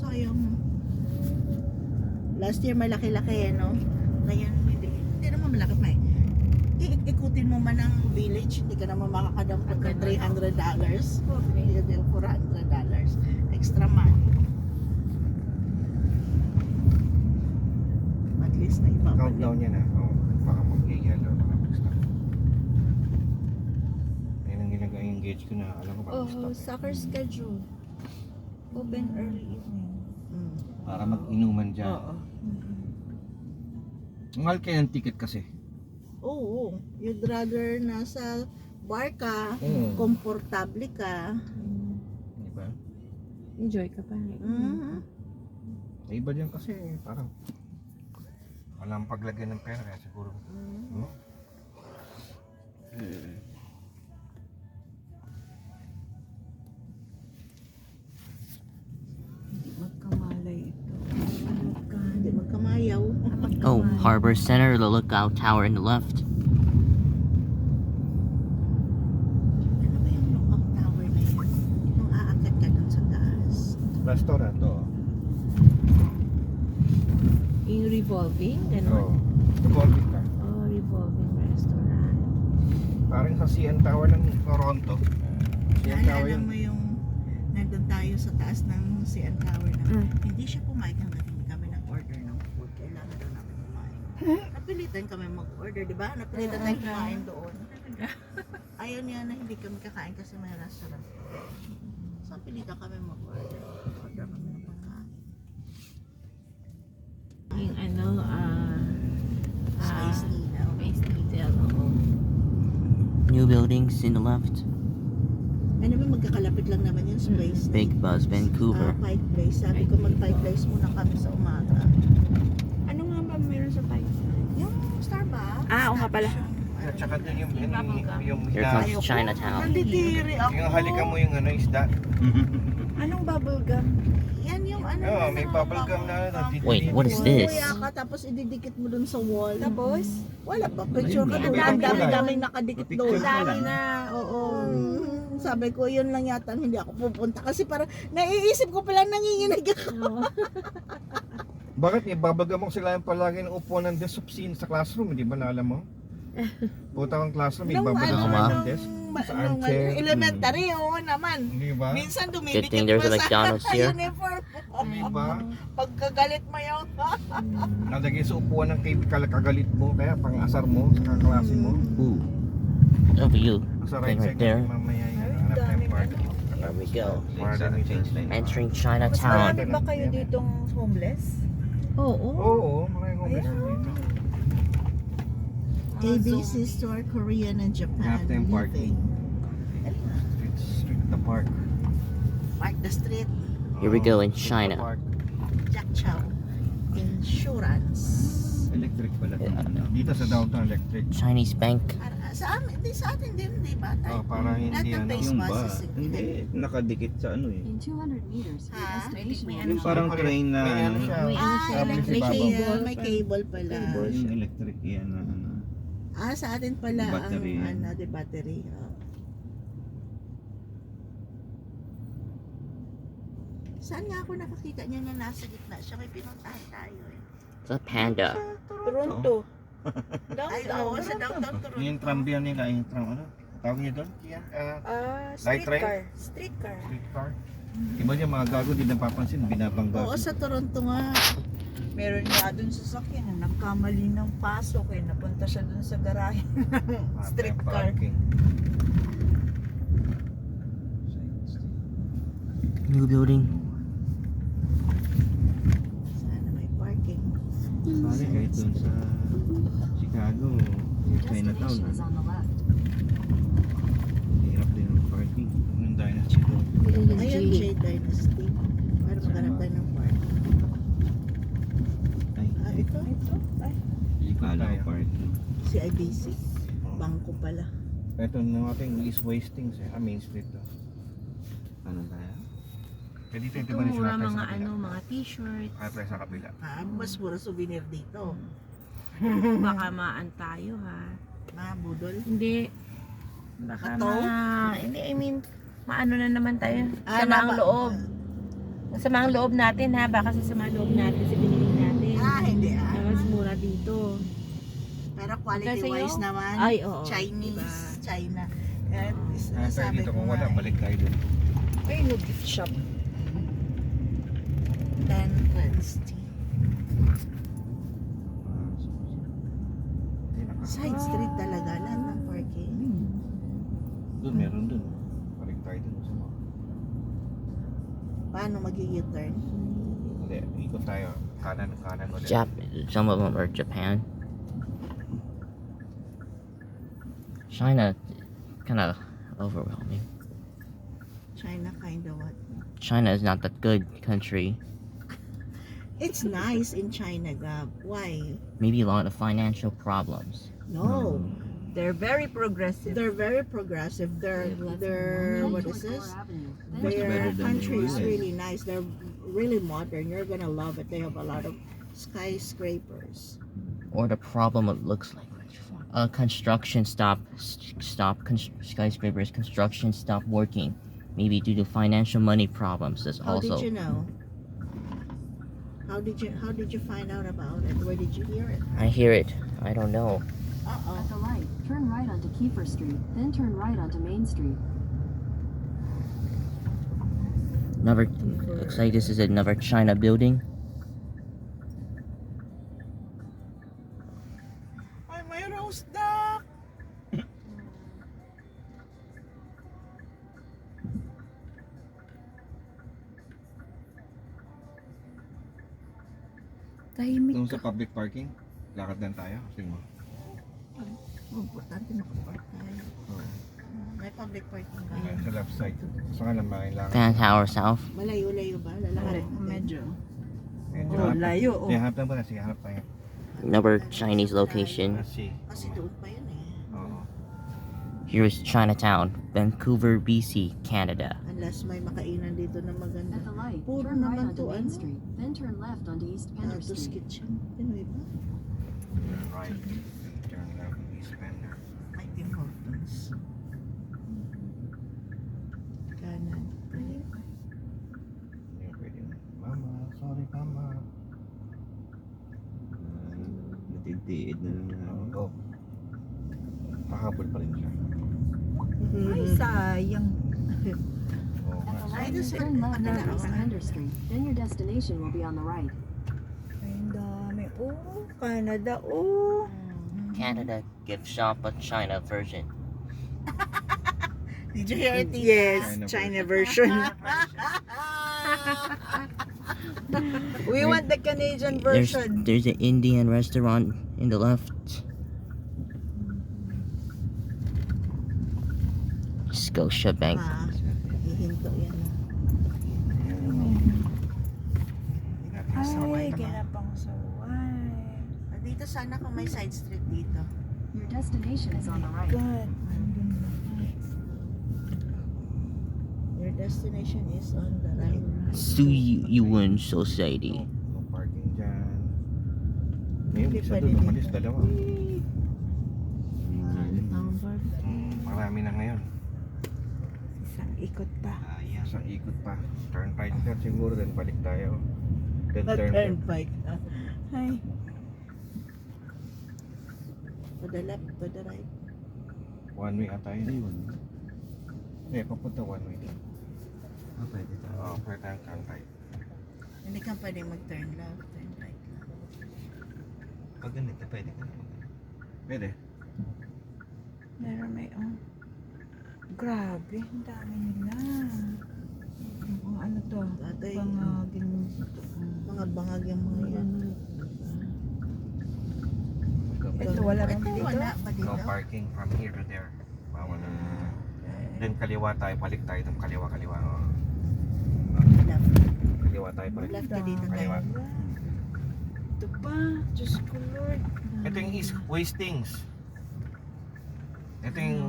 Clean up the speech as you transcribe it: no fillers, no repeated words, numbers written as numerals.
sayang. Last year malaki-laki no. Ngayon hindi naman malaki pa eh. Ikutin mo man ang village, hindi ka naman makakadampot ng $300. Hindi ka din $400. Extra money. At least na Countdown ibabalik. yan ah. Oh, baka mag-yellow baka mag-stop. Ayun ang ginag-engage ko na alam ko baka mag-stop. Soccer schedule. Open early evening. Para mag-inuman dyan. Oo. Mahal kaya ng ticket kasi. Oo. You'd rather nasa bar ka, komportable ka. Di ba? Enjoy ka pa. May iba dyan kasi parang walang paglagyan ng pera kaya siguro. Magkamalay ito. Hindi magkamayaw. Oh, Harbor Center, the lookout tower in the left. Ano ba yung lookout tower na yun? Nung aakyat ka dun sa taas. Restaurant to. Yung revolving, Oo. gano'n? Revolving ka. Oh, revolving restaurant. Parang sa CN Tower ng Toronto. CN Tower Naalala yun. mo yung nandun tayo sa taas ng CN Tower na hindi siya pumayag hanggang hindi kami nag-order ng food. Kailangan daw namin kumain. Napilitan kami mag-order, di ba? Napilitan tayo kumain doon. Ayaw niya na hindi kami kakain kasi may restaurant. So, pilitan kami mag-order. Order kami ng pagkain. Yung ano, Space Needle. Space Needle. Oo. New buildings in the left. Ano ba, magkakalapit lang naman yung Space Big Buzz, Vancouver. Pike Place. Sabi ko mag-Pike Place muna kami sa umaga. Ano nga ba meron sa Pike? Yung Starbucks. Oo nga pala. At saka din yung Here comes Chinatown. Nanditiri ako. yung halika mo yung ano isda. Anong bubble gum? Yan yung ano. Oo, may bubble gum na Wait, what is this? Kuya ka, tapos ididikit mo dun sa wall. Tapos? Wala ba? Picture ka doon. May Ang kulay. dami-daming nakadikit doon. Dami na, oo. Sabi ko, yun lang yata ang hindi ako pupunta. Kasi parang naiisip ko pala nanginginig ako. Bakit ibabagam mo sila yung palagi ng upuan ng desk scene sa classroom, hindi ba naalam mo? Puta kang classroom, ibabagam mo ng desk. Sa armchair. Elementary, oo naman. Hindi ba? Minsan Good dumidikit thing there's a pa McDonald's sa here. uniform. Hindi ba? Pagkagalit mo yun. Nalagay sa upuan ng kagalit mo, kaya pang-asar mo sa kaklase mo. Ooh. Over you. Sa Thing right right side, there. mamaya yung hanap tayong parking. There we go. Para change lane. Entering Mas Chinatown. marami ba kayo ditong homeless? Oo. Oo, maraming homeless dito. ABC Store, Korean and Japan. Hanap tayong parking. Street the park. Park the street. Here we go in Street the China. park. Jack Chow. Insurance. Electric pala. Dito sa downtown electric. Chinese bank. Sa amin, hindi sa atin din, di ba? Oh, para Lahat hindi ng ano. face Yung ba? masks. Hindi, nakadikit sa ano eh. In 200 meters, the Ha? destination May will ano Yung siya? parang train na May ano ano, siya. May ano siya, Cable may sa ibabaw. cable, may cable pala. yung electric yan na ano. Sa atin pala Battery. ang ano, the battery. Saan nga ako nakakita niya na nasa gitna siya? May pinuntahan tayo eh. It's a panda. Toronto. Ay, oo, sa downtown Toronto. Yung trambian nila, yung tram, ano? Tawag niyo doon? Yan, Light rail? Streetcar. Streetcar. streetcar. Iba niya mga gago, di napapansin, binabangga. Oo, sa Toronto nga. Meron nga dun sa sakyan na nagkamali ng pasok eh. Napunta siya dun sa garahe ng streetcar. New building. Sana may parking. Pare kahit dun sa Chicago, Your Chinatown destination is on the left. hirap din ng parking. Yung dynasty doon. Ayun, Jade Dynasty. Para maghanap tayo ng parking. Ay, Ito. Ay, kala ko parking. Si IBC. Bangko pala. Ito ng ating East Wastings eh, Main Street to. Ano tayo? Kaya dito yung ito tiba na mura sila mga ano, mga t-shirts. Kaya tayo sa kabila. Mas mura souvenir dito. Baka maan tayo ha. Budol. Hindi. Baka Ato? hindi, I mean, maano na naman tayo. Sa na ang loob. Masama ang loob natin ha. Baka sasama ang loob natin sa binili natin. Hindi Na mas mura dito. Pero Hanggang quality sa'yo? wise naman, Ay, oo. Chinese, Diba? China. Kaya Ah, pero sabi dito ko kung nga, wala, balik tayo doon. Ay, no gift shop. Dan Clancy. Side street talaga, lahat ng parking. Doon, meron doon. Balik tayo doon. Sa mga. Paano mag-u-turn? Hindi, ikot tayo. Kanan ulit. Some of them are Japan. China, kind of overwhelming. China kind of what? China is not that good country. It's nice in China, Gab. Why? Maybe a lot of financial problems. No. They're very progressive. They're very progressive. They're what is this? Much better Their than country is the US. really nice. They're really modern. You're gonna love it. They have a lot of skyscrapers. Or the problem it looks like. Construction skyscrapers construction stop working. Maybe due to financial money problems. That's How also did you know? How did you find out about it? Where did you hear it? I hear it. I don't know. At the light, turn right onto Kiefer Street, then turn right onto Main Street. Another looks like this is another China building. Ay, may roast duck! Tahimik Doon ka. sa public parking, lakad lang tayo. Sige mo. Importante nakapark tayo. Oo. May public parking ba? Sa left side. Gusto ka lang makailangan. Fan Tower South. Malayo-layo ba? Lalakad. Medyo. Medyo Oh, hanap. layo. Oh. Hindi, hanap lang ba? Sige, hanap tayo. Another Chinese location. Kasi, Kasi doon pa yun eh. oo. Here is Chinatown, Vancouver, BC, Canada. Unless may makainan dito na maganda. At the light, Puro turn right naman onto to Main ano? Street, then turn left onto East Pender Nardo's Street. Kitchen. Pinoy ba? Turn right. Turn left. East Bender. May Tim Hortons. Kanan. Ay, Hindi pwede. Mama, sorry mama. Natintiid na lang na. Go. Pahabol pa rin siya. Ay, sayang. Oo At the nga. light, Ay, this- turn left ano onto na, East okay. Pender Street, then your destination will be on the right. Ay, ang dami. Oh, Canada. Oh. Canada gift shop, but China version. Did you hear it? Yes, China China version. We want the Canadian version. There's an Indian restaurant in the left. Scotiabank. Hihinto yan. Ay, ginapang saway. Dito sana kung may side street dito. Your destination is on the right. God. Your destination is on the right. Suyuan Society. No parking dyan. Ngayon, Hindi isa pwede doon, dito. umalis dalawa. Town park. Marami na ngayon. Isang ikot pa. Sa ikot pa. Turn right ka siguro, then balik tayo. Then turn left. Turnpike. Ay, To the left, to the right. One way ata yun. Ayun. Hindi, papunta one way. Ah, pwede tayo. Oo, pwede tayong turn right. Hindi ka pwede mag-turn left, turn right lang. Pag ganito, pwede ka naman. Pwede. meron may oh. Grabe, ang dami nila. Mga ano to? Tatay, Bangagin. mga bangag yung mga yan. Ito, wala bang Ito, dito? wala ba dito? No parking from here to there. Bawal na. Then kaliwa tayo, balik tayo itong kaliwa-kaliwa. Oh. Left. Kaliwa tayo, balik. Left ka dito tayo. Kaliwa. Ito pa, Diyos ko Lord. Ito yung East Wastings. Ito yung